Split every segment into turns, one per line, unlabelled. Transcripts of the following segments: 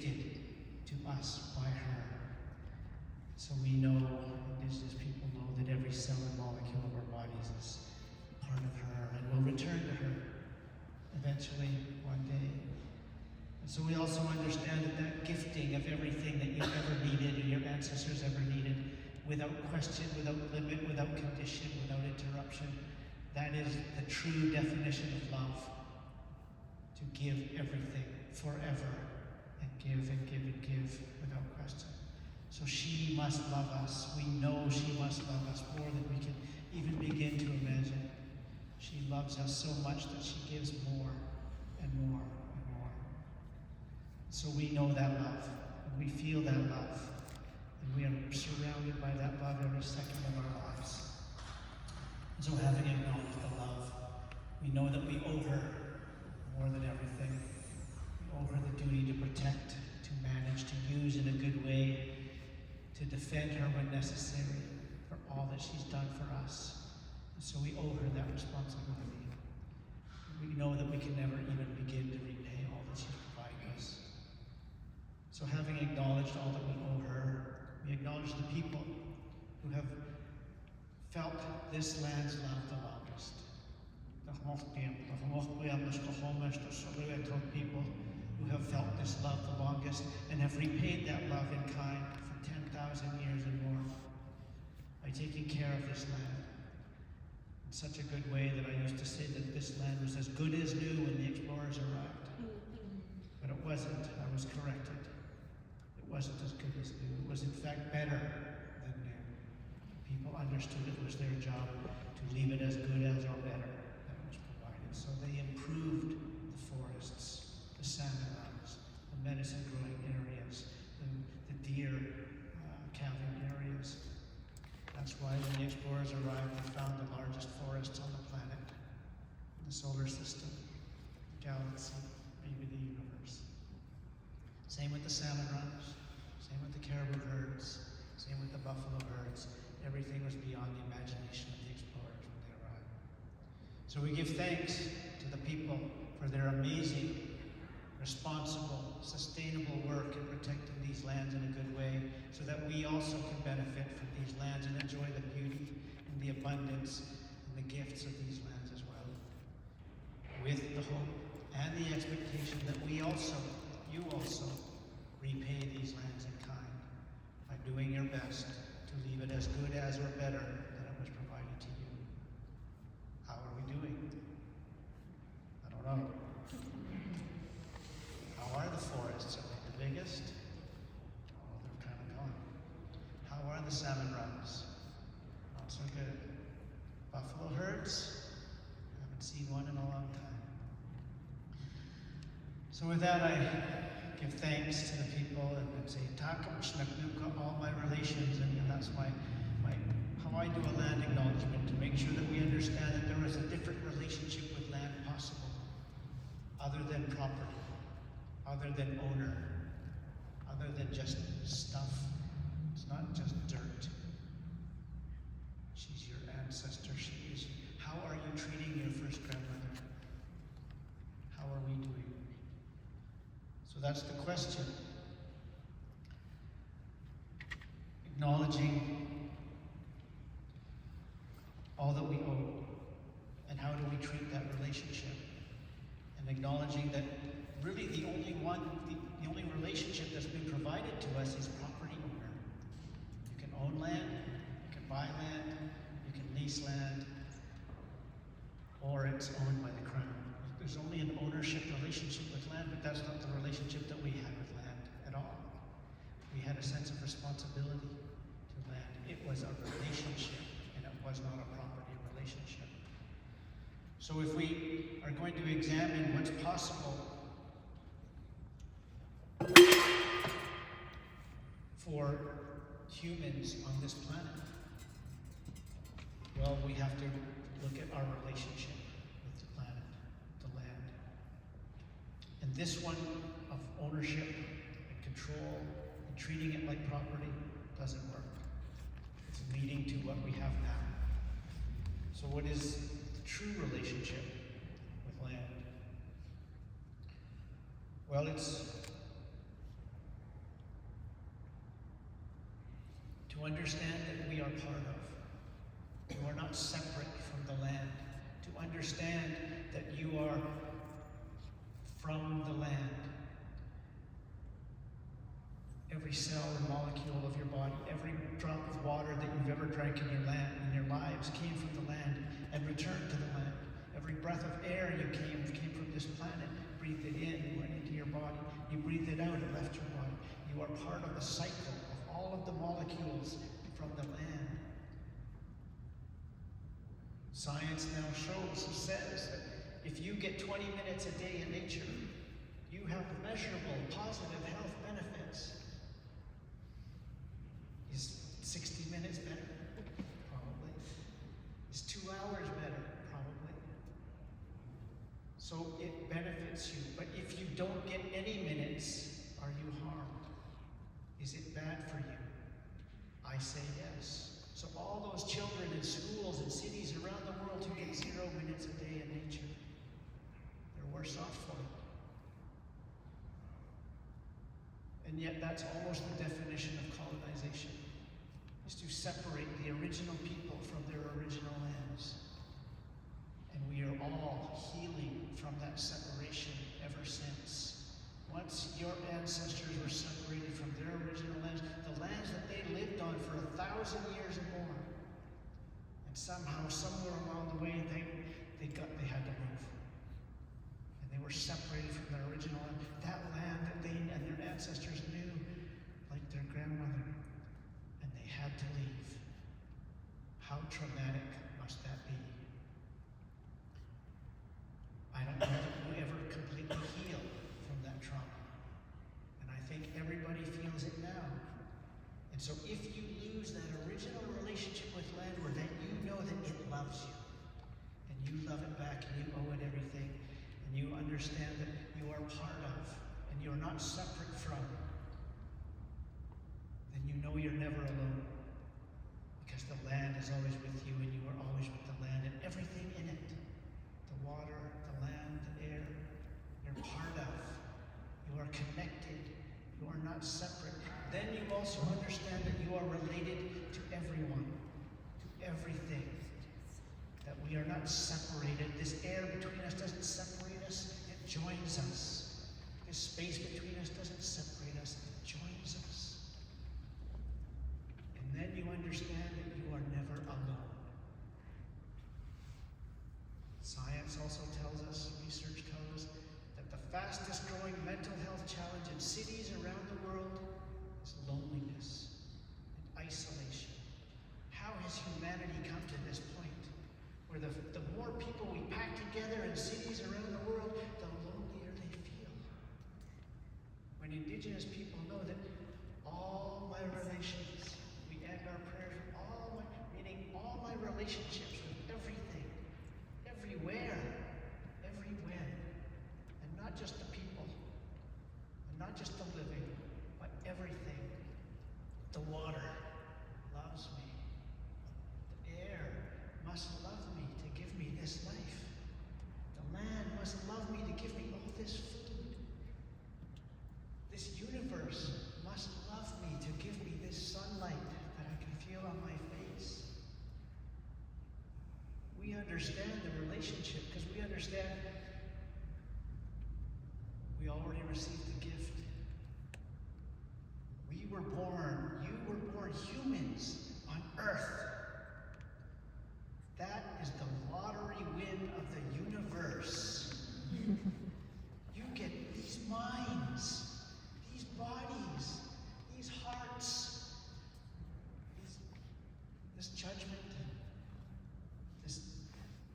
gifted to us by her. So we know, Indigenous people know, that every cell and molecule of our bodies is part of her and will return to her eventually one day. And so we also understand that gifting of everything that you've ever needed or your ancestors ever needed, without question, without limit, without condition, without interruption, that is the true definition of love. To give everything forever and give and give and give without question. So she must love us. We know she must love us more than we can even begin to imagine. She loves us so much that she gives more and more and more. So we know that love, and we feel that love, and we are surrounded by that love every second of our lives. And so having acknowledged the love, we know that we owe her more than everything. We owe her the duty to protect, to manage, to use in a good way, to defend her when necessary for all that she's done for us. And so we owe her that responsibility. We know that we can never even begin to repay all that she's provided us. So having acknowledged all that we owe her, we acknowledge the people who have felt this land's love the longest. The people who have felt this love the longest and have repaid that love in kind for 10,000 years and more by taking care of this land in such a good way that I used to say that this land was as good as new when the explorers arrived. But it wasn't. I was corrected. It wasn't as good as new. It was in fact better than new. People understood it was their job to leave it as good as or better than it was provided. So they improved the forests, the salmon runs, the medicine growing areas, the deer calving areas. That's why when the explorers arrived, they found the largest forests on the planet, in the solar system, the galaxy, maybe the universe. Same with the salmon runs, same with the caribou herds, same with the buffalo herds. Everything was beyond the imagination of the explorers when they arrived. So we give thanks to the people for their amazing, responsible, sustainable work in protecting these lands in a good way, so that we also can benefit from these lands and enjoy the beauty and the abundance and the gifts of these lands as well. With the hope and the expectation that we also, you also, repay these lands in kind by doing your best to leave it as good as or better than it was provided to you. How are we doing? I don't know. How are the forests? Are they the biggest? Oh, they're kind of gone. How are the salmon runs? Not so good. Buffalo herds? Haven't seen one in a long time. So with that, I give thanks to the people and say Takam Shnaknuka, all my relations, and that's how I do a land acknowledgement, to make sure that we understand that there is a different relationship with land possible, other than property, other than owner, other than just stuff. It's not just dirt. She's your ancestor. She is. How are you treating your first grandmother? How are we doing? So that's the question. Acknowledging all that we owe, and how do we treat that relationship? And acknowledging that really the only relationship that's been provided to us is property owner. You can own land, you can buy land, you can lease land, or it's owned by the crown. There's only an ownership relationship with land, but that's not the relationship that we had with land at all. We had a sense of responsibility to land. It was a relationship, and it was not a property relationship. So if we are going to examine what's possible for humans on this planet, well, we have to look at our relationship with the planet, the land. And this one of ownership and control and treating it like property doesn't work. It's leading to what we have now. So what is the true relationship with land? Well, it's To understand that we are part of. You are not separate from the land. To understand that you are from the land. Every cell and molecule of your body, every drop of water that you've ever drank in your lives came from the land and returned to the land. Every breath of air you came from this planet. Breathed it in, went into your body. You breathed it out, it left your body. You are part of the cycle of all of the molecules from the land. Science now says that if you get 20 minutes a day in nature, you have measurable positive health benefits. Is 60 minutes better? Probably. Is 2 hours better? Probably. So it benefits you. But if you don't get any minutes, are you harmed? Is it bad for you? I say yes. So all those children in schools and cities around the world who get 0 minutes a day in nature, they're worse off for it. And yet that's almost the definition of colonization, is to separate the original people from their original lands. And we are all healing from that separation ever since. Once your ancestors were separated from their original lands, the lands that they lived on for 1,000 years and more, and somehow, somewhere along the way, they had to move. And they were separated from their original land. That land that they and their ancestors knew, like their grandmother, and they had to leave. How traumatic must that be? I don't know that we ever completely heal from that trauma. And I think everybody feels it now. And so if you lose that original relationship with land where that you know that it loves you, and you love it back, and you owe it everything, and you understand that you are part of, and you're not separate from, then you know you're never alone. Because the land is always with you, and you are always with the land, and everything in it. The water, the land, the air, you're part of. You are connected. You are not separate. Then you also understand that you are related to everyone, to everything. That we are not separated. This air between us doesn't separate us, it joins us. This space between us doesn't separate us, it joins us. And then you understand that you are never alone. Science also tells us, research tells us, that the fastest growing mental health challenge in cities around the world is loneliness and isolation. How has humanity come to this point? Where the more people we pack together in cities around the world, the lonelier they feel. When Indigenous people know that all my relations, we end our prayers with meaning all my relationships with everything, everywhere, every when, and not just the people, and not just the living, but everything. The water loves me. The air must love me to give me this life. The land must love me to give me all this food. This universe must love me to give me this sunlight that I can feel on my face. We understand the relationship because we understand we already received the gift. We were born, you were born humans on earth. That is the lottery win of the universe. You get these minds, these bodies, these hearts, this judgment, this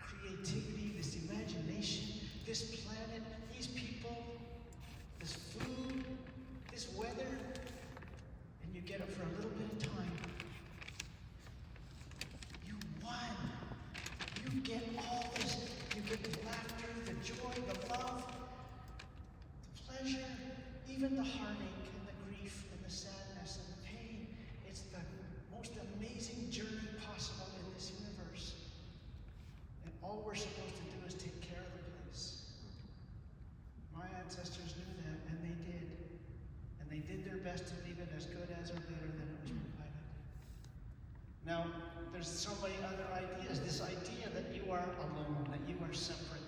creativity, this imagination, this planet, these people, this food, this weather, and you get it for a little bit of time. You won. You get all this. You get the laughter, the joy, the love, the pleasure, even the heartache and the grief and the sadness and the pain. It's the most amazing journey possible in this universe. And all we're supposed to do is take care of the place. My ancestors knew that, and they did. And they did their best to leave it as good as or better than it was provided. Now, there's so many other ideas. This idea that you are alone, that you are separate,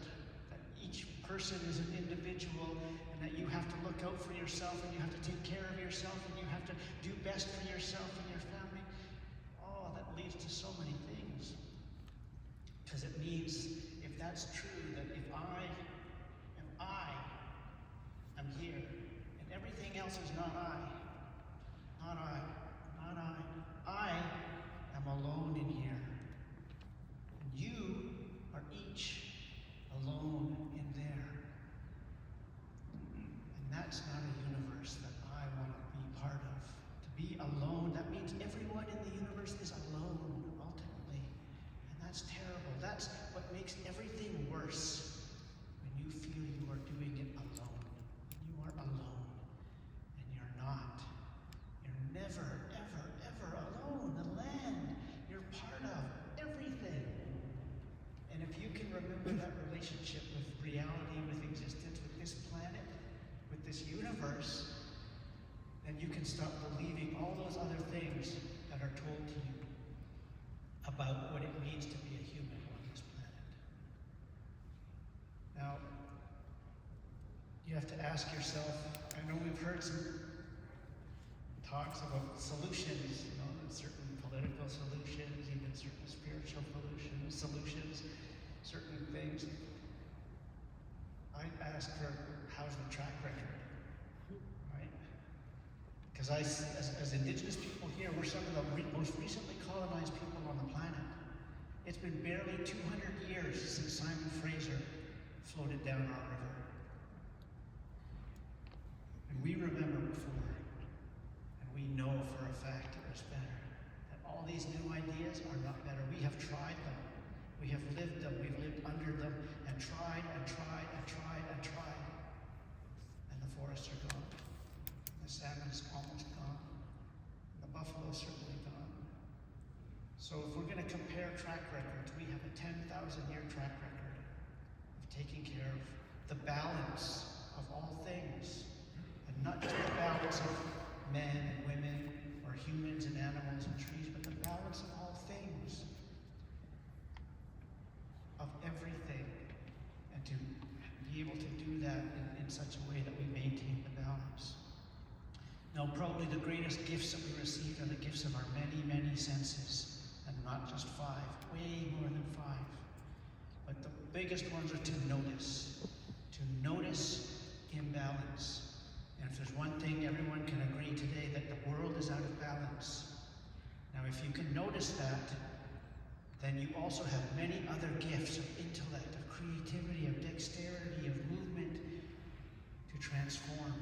that each person is an individual, and that you have to look out for yourself, and you have to take care of yourself, and you have to do best for yourself and your family. Oh, that leads to so many things. Because it means, if that's true, that if I am here, and everything else is not I am alone in here. And you are each alone in there. And that's not a universe that I want to be part of. To be alone, that means everyone in the universe is alone, ultimately. And that's terrible. That's what makes everything worse, when you feel you are doing it alone. You are alone, and you're not. You're never, ever, ever alone. The land, you're part of everything. And if you can remember that relationship with reality, with existence, with this planet, with this universe, then you can stop believing all those other things that are told to you about what it means to be a human on this planet. Now, you have to ask yourself, I know we've heard some talks about solutions, certain political solutions, even certain spiritual solutions, certain things. I ask her, how's the track record, right? Because as Indigenous people here, we're some of the most recently colonized people on the planet. It's been barely 200 years since Simon Fraser floated down our river. And we remember before, and we know for a fact it was better. That all these new ideas are not better. We have tried them. We have lived them. We've lived under them and tried and tried and tried and tried. And the forests are gone. The salmon's almost gone. And the buffalo's certainly gone. So if we're going to compare track records, we have a 10,000-year track record of taking care of the balance of all things. And not just the balance of men and women, or humans and animals and trees, but the balance of all things. Of everything. And to be able to do that in such a way that we maintain the balance. Now, probably the greatest gifts that we receive are the gifts of our many, many senses. And not just 5, way more than 5. But the biggest ones are to notice imbalance. And if there's one thing everyone can agree today, that the world is out of balance. Now, if you can notice that, then you also have many other gifts of intellect, of creativity, of dexterity, of movement to transform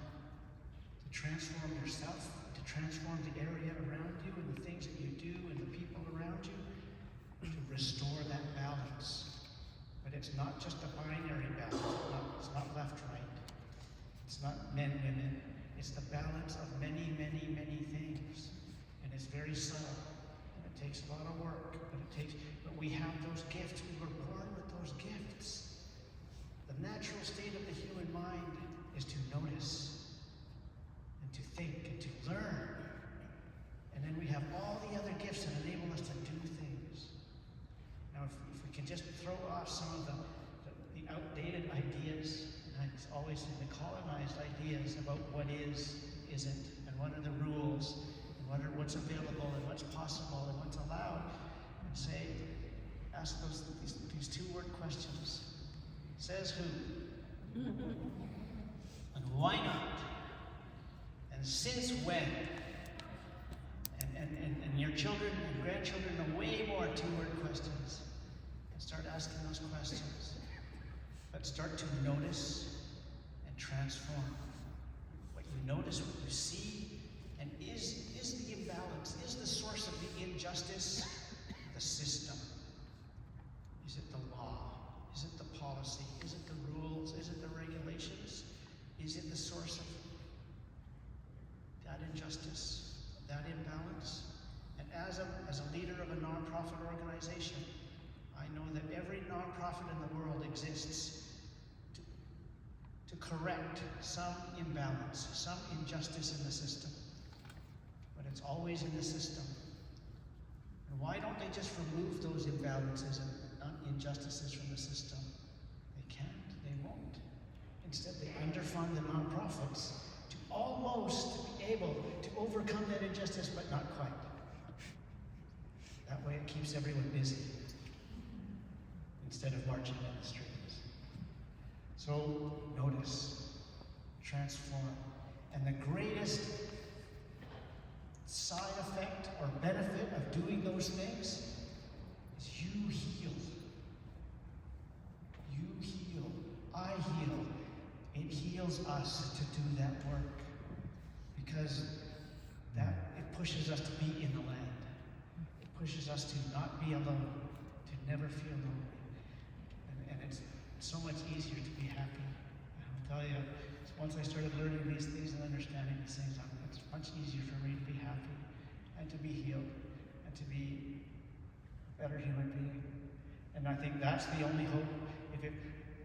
yourself, to transform the area around you and the things that you do and the people around you, to restore that balance. But it's not just a binary balance. It's not left, right. It's not men, women. It's the balance of many, many, many things. And it's very subtle. And it takes a lot of work. But we have those gifts. We were born with those gifts. The natural state of the human mind is to notice and to think and to learn. And then we have all the other gifts that enable us to do things. Now, if we can just throw off some of the outdated ideas, and it's always the colonized ideas about what isn't, and what are the rules, and what's available, and what's possible, and what's allowed, and ask these 2-word questions. Says who? And why not? And since when? And your children and grandchildren know way more 2-word questions. And start asking those questions. But start to notice and transform. What you notice, what you see, and is the imbalance, is the source of the injustice the system? Is it the law? Is it the policy? Is it the rules? Is it the regulations? Is it the source of that injustice, that imbalance? And as a leader of a nonprofit organization, I know that every nonprofit in the world exists to correct some imbalance, some injustice in the system. But it's always in the system. And why don't they just remove those imbalances and injustices from the system? They can't, they won't. Instead, they underfund the nonprofits to almost be able to overcome that injustice, but not quite. That way it keeps everyone busy instead of marching in the streets. So notice, transform. And the greatest side effect or benefit of doing those things is you heal. You heal. I heal. It heals us to do that work because it pushes us to be in the land. It pushes us to not be alone, to never feel lonely. And it's so much easier to be happy. I'll tell you, once I started learning these things and understanding these things, it's much easier for me to be happy and to be healed and to be a better human being. And I think that's the only hope. If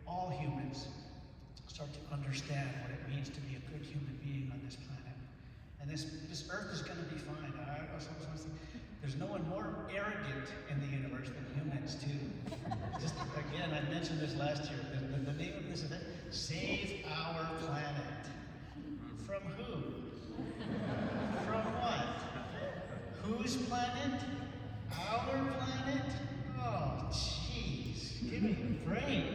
all humans start to understand what it means to be a good human being on this planet. And this earth is going to be fine. There's no one more arrogant in the universe than humans, too. Just again, I mentioned this last year. The name of this event, Save Our Planet. From who? From what? Whose planet? Our planet? Oh, jeez. Give me a break.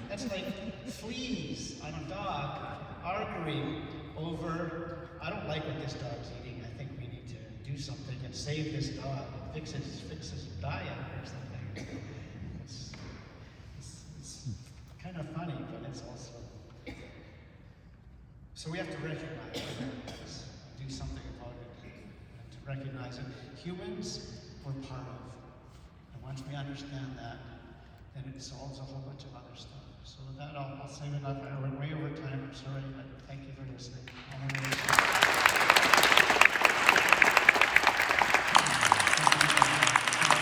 That's like fleas on a dog arguing over, I don't like what this dog's eating. I think we need to do something and save this dog and fix his diet or something. It's kind of funny, but it's also... So we have to recognize this, do something about it, and to recognize it. Humans, we're part of. And once we understand that, then it solves a whole bunch of other stuff. So with that, I'll say enough. I went way over time.